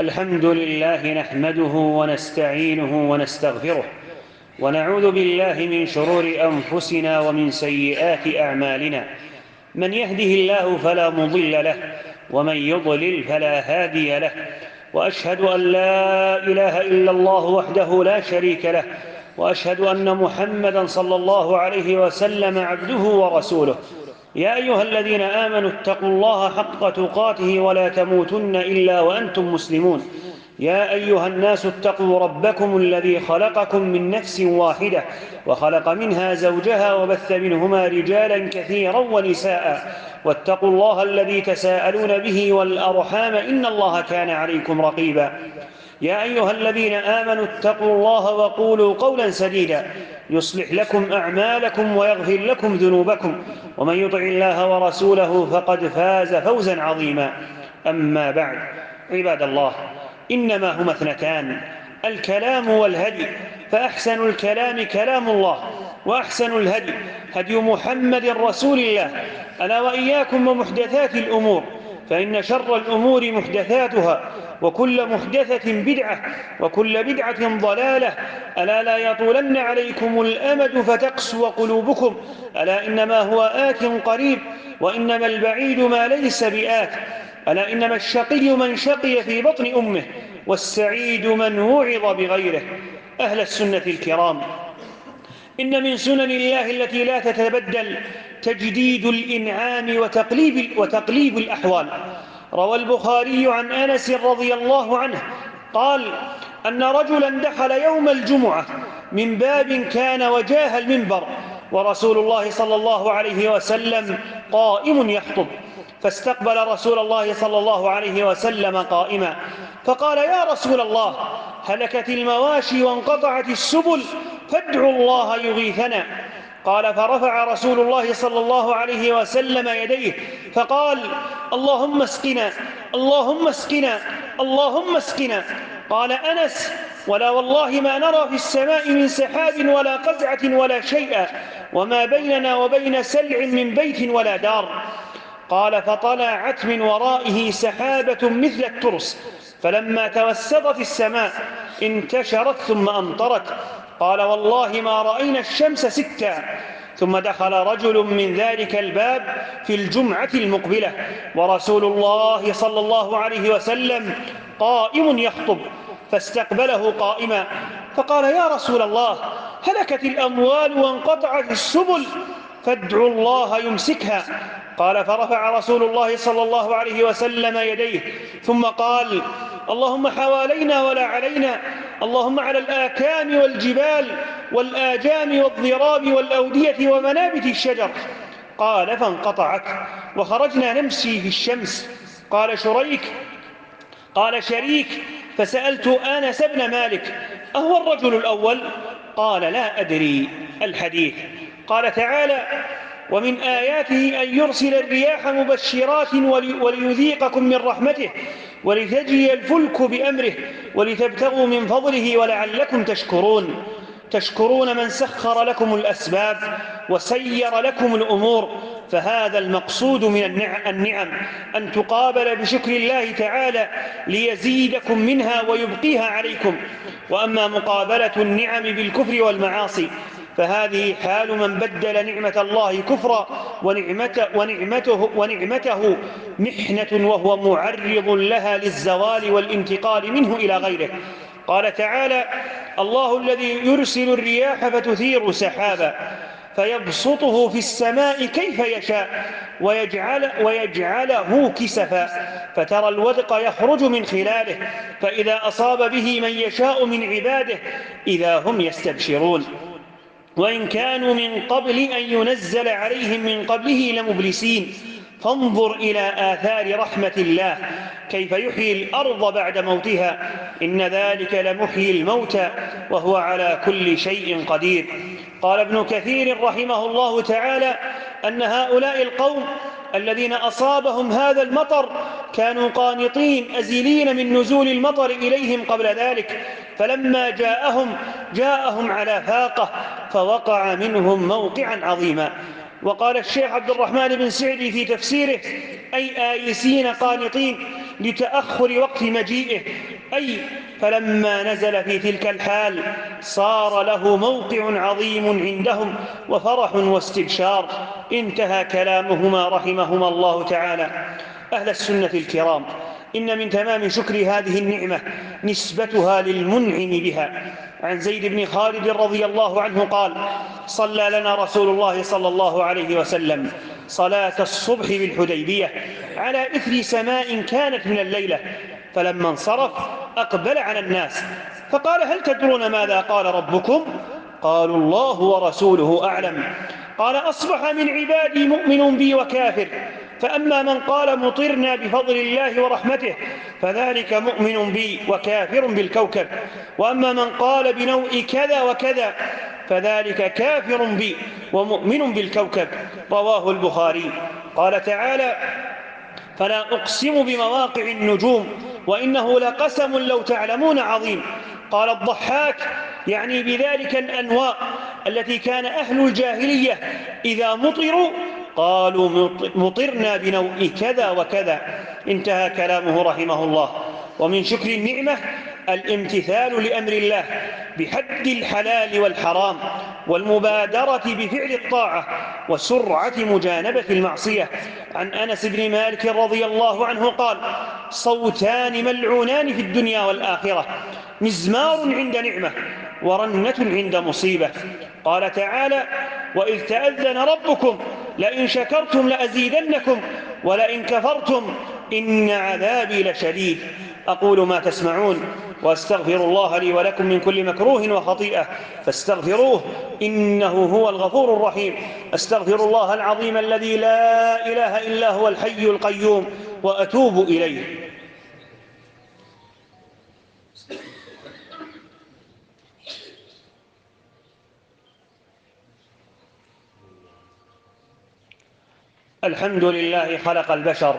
الحمد لله نحمده ونستعينه ونستغفره ونعوذ بالله من شرور أنفسنا ومن سيئات أعمالنا. من يهده الله فلا مضل له ومن يضلل فلا هادي له، وأشهد أن لا إله إلا الله وحده لا شريك له، وأشهد أن محمدًا صلى الله عليه وسلم عبده ورسوله. يا أيها الذين آمنوا اتقوا الله حق تقاته ولا تموتن إلا وأنتم مسلمون. يا أيها الناس اتقوا ربكم الذي خلقكم من نفس واحدة وخلق منها زوجها وبث منهما رجالا كثيرا ونساء، واتقوا الله الذي تساءلون به والأرحام إن الله كان عليكم رقيبا. يا أيها الذين آمنوا اتقوا الله وقولوا قولا سديدا يصلح لكم أعمالكم ويغفر لكم ذنوبكم، ومن يطع الله ورسوله فقد فاز فوزا عظيما. أما بعد، عباد الله، إنما هما اثنتان: الكلام والهدي، فأحسن الكلام كلام الله، وأحسن الهدي هدي محمد رسول الله. ألا وإياكم ومحدثات الأمور، فإن شر الأمور محدثاتها، وكل محدثة بدعة، وكل بدعة ضلالة. ألا لا يطولن عليكم الأمد فتقسو قلوبكم، ألا إنما هو آت قريب، وإنما البعيد ما ليس بآت. ألا إنما الشقي من شقي في بطن أمه، والسعيد من وعظ بغيره. أهل السنة الكرام، إن من سنن الله التي لا تتبدل تجديد الإنعام وتقليب الأحوال. روى البخاري عن أنس رضي الله عنه قال: أن رجلا دخل يوم الجمعة من باب كان وجاه المنبر، ورسول الله صلى الله عليه وسلم قائم يخطب، فاستقبل رسول الله صلى الله عليه وسلم قائما، فقال: يا رسول الله، هلكت المواشي وانقطعت السبل، فادعوا الله يغيثنا. قال: فرفع رسول الله صلى الله عليه وسلم يديه فقال: اللهم اسقنا، اللهم اسقنا، اللهم اسقنا. قال أنس: ولا والله ما نرى في السماء من سحاب ولا قزعة ولا شيئا، وما بيننا وبين سلع من بيت ولا دار. قال: فطلعت من ورائه سحابة مثل الترس، فلما توسطت السماء انتشرت ثم أمطرت. قال: والله ما رأينا الشمس ستا. ثم دخل رجل من ذلك الباب في الجمعة المقبلة، ورسول الله صلى الله عليه وسلم قائم يخطب، فاستقبله قائما، فقال: يا رسول الله، هلكت الأموال وانقطعت السبل، فادعوا الله يمسكها. قال: فرفع رسول الله صلى الله عليه وسلم يديه ثم قال: اللهم حوالينا ولا علينا، اللهم على الآكام والجبال والآجام والضراب والأودية ومنابت الشجر. قال: فانقطعت وخرجنا نمشي في الشمس. قال شريك: فسألت أنس بن مالك: أهو الرجل الأول؟ قال: لا أدري. الحديث. قال تعالى: ومن آياته أن يرسل الرياح مبشرات وليذيقكم من رحمته ولتجري الفلك بأمره ولتبتغوا من فضله ولعلكم تشكرون من سخر لكم الأسباب وسير لكم الأمور. فهذا المقصود من النعم، أن تقابل بشكر الله تعالى ليزيدكم منها ويبقيها عليكم. وأما مقابلة النعم بالكفر والمعاصي فهذه حال من بدل نعمة الله كفرا ونعمته محنة، وهو معرض لها للزوال والانتقال منه إلى غيره. قال تعالى: الله الذي يرسل الرياح فتثير سحابا فيبسطه في السماء كيف يشاء ويجعله كسفا فترى الودق يخرج من خلاله، فإذا أصاب به من يشاء من عباده إذا هم يستبشرون. وإن كانوا من قبل أن ينزل عليهم من قبله لمبلسين. فانظر إلى آثار رحمة الله كيف يحيي الأرض بعد موتها، إن ذلك لمحيي الموتى وهو على كل شيء قدير. قال ابن كثير رحمه الله تعالى أن هؤلاء القوم الذين أصابهم هذا المطر كانوا قانطين أزلين من نزول المطر إليهم قبل ذلك، فلما جاءهم على فاقة فوقع منهم موقعا عظيما. وقال الشيخ عبد الرحمن بن سعدي في تفسيره: أي آيسين قانطين، لتأخر وقت مجيئه، أي فلما نزل في تلك الحال صار له موقع عظيم عندهم وفرح واستبشار. انتهى كلامهما رحمهما الله تعالى. أهل السنة الكرام، إن من تمام شكر هذه النعمة نسبتها للمنعم بها. عن زيد بن خالد رضي الله عنه قال: صلى لنا رسول الله صلى الله عليه وسلم صلاة الصبح بالحديبية على إثر سماء كانت من الليلة، فلما انصرف أقبل على الناس فقال: هل تدرون ماذا قال ربكم؟ قالوا: الله ورسوله أعلم. قال: أصبح من عبادي مؤمن بي وكافر، فأما من قال مطرنا بفضل الله ورحمته فذلك مؤمن بي وكافر بالكوكب، وأما من قال بنوء كذا وكذا فذلك كافر بي ومؤمن بالكوكب. رواه البخاري. قال تعالى: فلا أقسم بمواقع النجوم وإنه لقسم لو تعلمون عظيم. قال الضحاك: يعني بذلك الأنواء التي كان أهل الجاهلية إذا مطروا قالوا مطرنا بنوء كذا وكذا. انتهى كلامه رحمه الله. ومن شكر النعمة الامتثال لأمر الله بحد الحلال والحرام، والمبادرة بفعل الطاعة، وسرعة مجانبة المعصية. عن أنس بن مالك رضي الله عنه قال: صوتان ملعونان في الدنيا والآخرة: مزمار عند نعمة، ورنة عند مصيبة. قال تعالى: وإذ تأذن ربكم لئن شكرتم لأزيدنكم ولئن كفرتم إن عذابي لشديد. أقول ما تسمعون، وأستغفر الله لي ولكم من كل مكروه وخطيئة فاستغفروه إنه هو الغفور الرحيم. أستغفر الله العظيم الذي لا إله إلا هو الحي القيوم وأتوب إليه. الحمد لله خلق البشر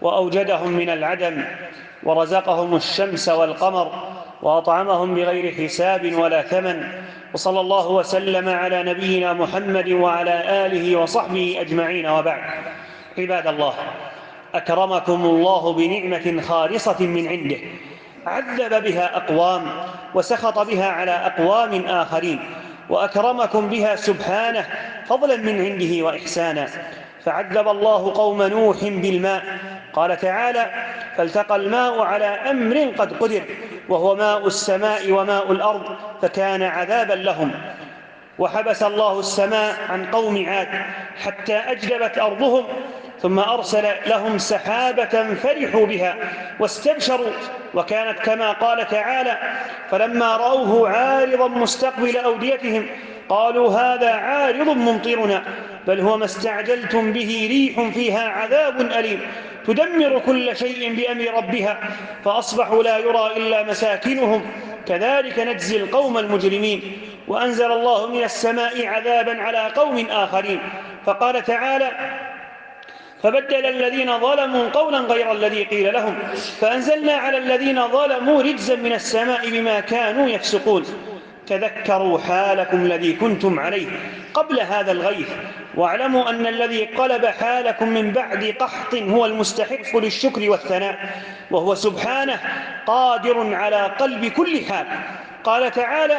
وأوجدهم من العدم، ورزقهم الشمس والقمر، وأطعمهم بغير حساب ولا ثمن. وصلى الله وسلم على نبينا محمد وعلى آله وصحبه أجمعين، وبعد. عباد الله، أكرمكم الله بنعمة خالصة من عنده عذب بها أقوام وسخط بها على أقوام آخرين، وأكرمكم بها سبحانه فضلا من عنده وإحسانا. فعذب الله قوم نوح بالماء. قال تعالى: فالتقى الماء على أمر قد قدر، وهو ماء السماء وماء الأرض، فكان عذابا لهم. وحبس الله السماء عن قوم عاد حتى أجدبت أرضهم، ثم أرسل لهم سحابة فرحوا بها واستبشروا، وكانت كما قال تعالى: فلما رأوه عارضا مستقبل أوديتهم قالوا هذا عارض ممطرنا بل هو ما استعجلتم به ريح فيها عذاب أليم تدمر كل شيء بأمر ربها فأصبحوا لا يرى إلا مساكنهم كذلك نجزي القوم المجرمين. وأنزل الله من السماء عذابا على قوم آخرين، فقال تعالى: فبدل الذين ظلموا قولا غير الذي قيل لهم فأنزلنا على الذين ظلموا رجزا من السماء بما كانوا يفسقون. تذكروا حالكم الذي كنتم عليه قبل هذا الغيث، واعلموا أن الذي قلب حالكم من بعد قحط هو المستحق للشكر والثناء، وهو سبحانه قادر على قلب كل حال. قال تعالى: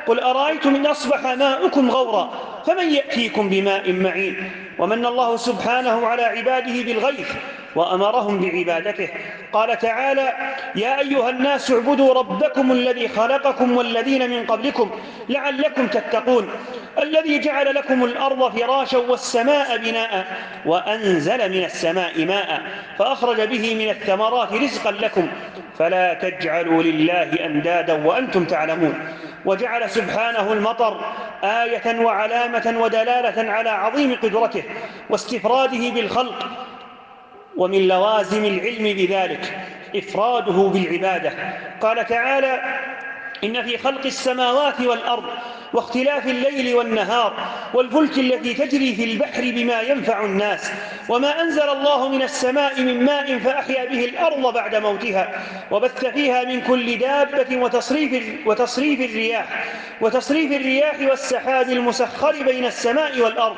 قل أرأيتم إن أصبح ماؤكم غورا فمن يأتيكم بماء معين. ومن الله سبحانه على عباده بالغيث وأمرهم بعبادته. قال تعالى: يا أيها الناس اعبدوا ربكم الذي خلقكم والذين من قبلكم لعلكم تتقون الذي جعل لكم الأرض فراشا والسماء بناء وأنزل من السماء ماء فأخرج به من الثمرات رزقا لكم فلا تجعلوا لله أندادا وأنتم تعلمون. وجعل سبحانه المطر آية وعلامة ودلالة على عظيم قدرته واستفراده بالخلق، ومن لوازم العلم بذلك إفراده بالعبادة. قال تعالى: إن في خلق السماوات والأرض واختلاف الليل والنهار والفلك التي تجري في البحر بما ينفع الناس وما أنزل الله من السماء من ماء فأحيا به الأرض بعد موتها وبث فيها من كل دابة وتصريف الرياح والسحاب المسخر بين السماء والأرض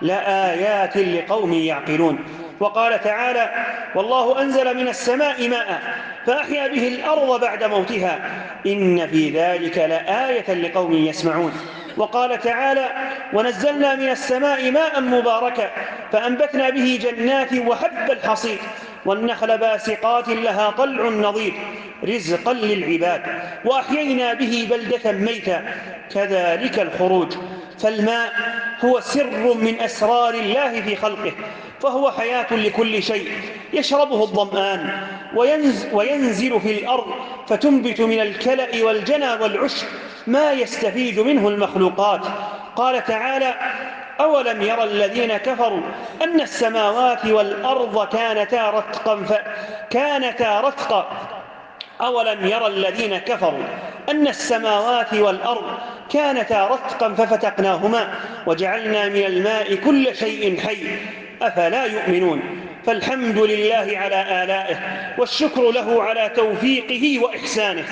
لآيات لقوم يعقلون. وقال تعالى: والله أنزل من السماء ماء فأحيا به الأرض بعد موتها إن في ذلك لآية لقوم يسمعون. وقال تعالى: ونزلنا من السماء ماء مباركا فأنبتنا به جنات وحب الحصيد والنخل باسقات لها طلع نضيد رزقا للعباد وأحيينا به بلدة ميتا كذلك الخروج. فالماء هو سر من أسرار الله في خلقه، فهو حياة لكل شيء يشربه الظمآن وينزل في الأرض فتنبت من الكلأ والجنى والعشب ما يستفيد منه المخلوقات. قال تعالى: أولم يرى الذين كفروا أن السماوات والأرض كانتا رتقا أولم يرى الذين كفروا أن السماوات والأرض كانتا رتقا ففتقناهما وجعلنا من الماء كل شيء حي أفلا يؤمنون. فالحمد لله على آلائه والشكر له على توفيقه وإحسانه.